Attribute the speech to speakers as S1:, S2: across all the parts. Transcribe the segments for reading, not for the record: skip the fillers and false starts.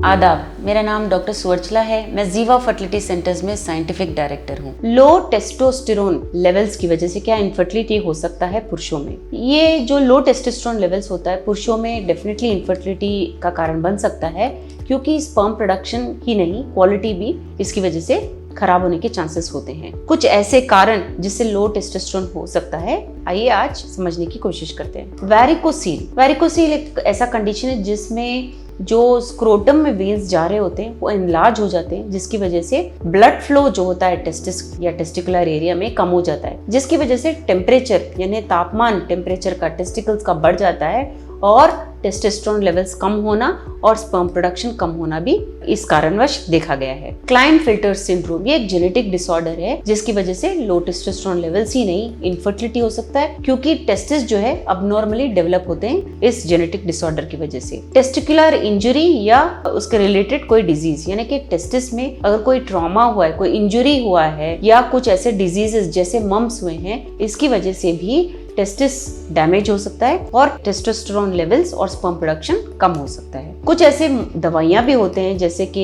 S1: आदाब, मेरा नाम डॉक्टर सुवर्चला है। मैं जीवा फर्टिलिटी सेंटर्स में साइंटिफिक डायरेक्टर हूँ। लो टेस्टोस्टेरोन लेवल्स की वजह से क्या इनफर्टिलिटी हो सकता है पुरुषों में? ये जो लो टेस्टोस्टेरोन लेवल्स होता है पुरुषों में डेफिनेटली इनफर्टिलिटी का कारण बन सकता है, क्योंकि स्पर्म प्रोडक्शन ही नहीं, क्वालिटी भी इसकी वजह से खराब होने के चांसेस होते हैं। कुछ ऐसे कारण जिससे लो टेस्टोस्टेरोन हो सकता है, आइए आज समझने की कोशिश करते हैं। वैरिकोसील एक ऐसा कंडीशन है जिसमें जो स्क्रोटम में वेन्स जा रहे होते हैं वो एनलार्ज हो जाते हैं, जिसकी वजह से ब्लड फ्लो जो होता है टेस्टिस या टेस्टिकुलर एरिया में कम हो जाता है, जिसकी वजह से टेम्परेचर यानी तापमान टेम्परेचर का टेस्टिकल्स का बढ़ जाता है और टेस्टोस्टेरोन लेवल्स कम होना और स्पर्म प्रोडक्शन कम होना भी इस कारणवश देखा गया है। क्लाइनफिल्टर सिंड्रोम ये एक जेनेटिक डिसऑर्डर है जिसकी वजह से लो टेस्टोस्टेरोन लेवल्स ही नहीं इनफर्टिलिटी हो सकता है, क्योंकि टेस्टिस जो है अब नॉर्मली डेवलप होते हैं इस जेनेटिक डिसऑर्डर की वजह से। टेस्टिकुलर इंजरी या उसके रिलेटेड कोई डिजीज यानी कि टेस्टिस में अगर कोई ट्रॉमा हुआ है, कोई इंजरी हुआ है या कुछ ऐसे डिजीजेस जैसे मम्स हुए हैं, इसकी वजह से भी टेस्टिस डैमेज हो सकता है और टेस्टोस्टेरोन लेवल्स और स्पर्म प्रोडक्शन कम हो सकता है। कुछ ऐसे दवाइयां भी होते हैं जैसे कि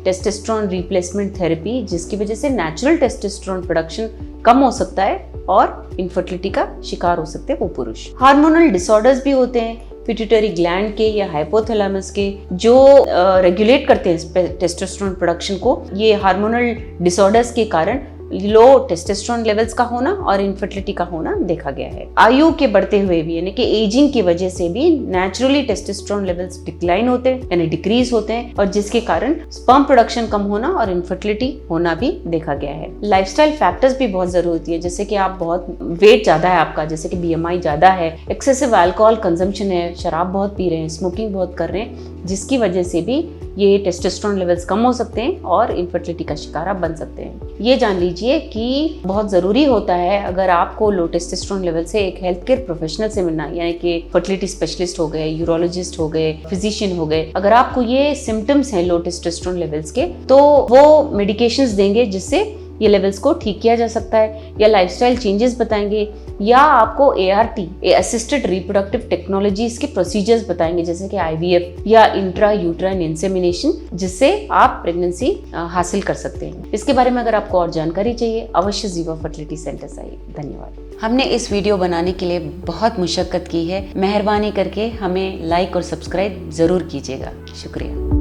S1: टेस्टोस्टेरोन रिप्लेसमेंट थेरेपी, जिसकी वजह से नेचुरल टेस्टोस्टेरोन प्रोडक्शन कम हो सकता है और इनफर्टिलिटी का शिकार हो सकते हैं वो पुरुष। हार्मोनल डिसऑर्डर्स भी होते हैं पिट्यूटरी ग्लैंड के या हाइपोथैलेमस के, जो रेगुलेट करते हैं टेस्टोस्टेरोन प्रोडक्शन को। ये हार्मोनल डिसऑर्डर्स के कारण लो टेस्टोस्टेरोन लेवल्स का होना और इनफर्टिलिटी का होना देखा गया है। आयु के बढ़ते हुए भी यानी कि एजिंग की वजह से भी नेचुरली टेस्टोस्टेरोन लेवल्स डिक्लाइन होते हैं यानी डिक्रीज होते हैं, और जिसके कारण स्पर्म प्रोडक्शन कम होना और इनफर्टिलिटी होना भी देखा गया है। लाइफस्टाइल फैक्टर्स भी बहुत जरूरी होती है, जैसे कि आप बहुत वेट ज्यादा है आपका, जैसे कि BMI ज्यादा है, एक्सेसिव अल्कोहल कंजम्पशन है, शराब बहुत पी रहे हैं, स्मोकिंग बहुत कर रहे हैं, जिसकी वजह से भी ये टेस्टोस्टेरोन लेवल्स कम हो सकते हैं और इनफर्टिलिटी का शिकार आप बन सकते हैं। ये जान लीजिए कि बहुत ज़रूरी होता है अगर आपको लो टेस्टोस्टेरोन लेवल से एक हेल्थ केयर प्रोफेशनल से मिलना, यानी कि फर्टिलिटी स्पेशलिस्ट हो गए, यूरोलॉजिस्ट हो गए, फिजिशियन हो गए। अगर आपको ये सिम्टम्स हैं लो टेस्टोस्टेरोन लेवल्स के, तो वो मेडिकेशंस देंगे जिससे ये लेवल्स को ठीक किया जा सकता है, या लाइफस्टाइल चेंजेस बताएंगे, या आपको ART असिस्टेड रिप्रोडक्टिव टेक्नोलॉजीज के प्रोसीजर्स बताएंगे, जैसे कि IVF या इंट्रा यूट्राइन इंसेमिनेशन, जिससे आप प्रेगनेंसी हासिल कर सकते हैं। इसके बारे में अगर आपको और जानकारी चाहिए, अवश्य जीवा फर्टिलिटी सेंटर्स आइए। धन्यवाद। हमने इस वीडियो बनाने के लिए बहुत मुशक्कत की है, मेहरबानी करके हमें लाइक और सब्सक्राइब जरूर कीजिएगा। शुक्रिया।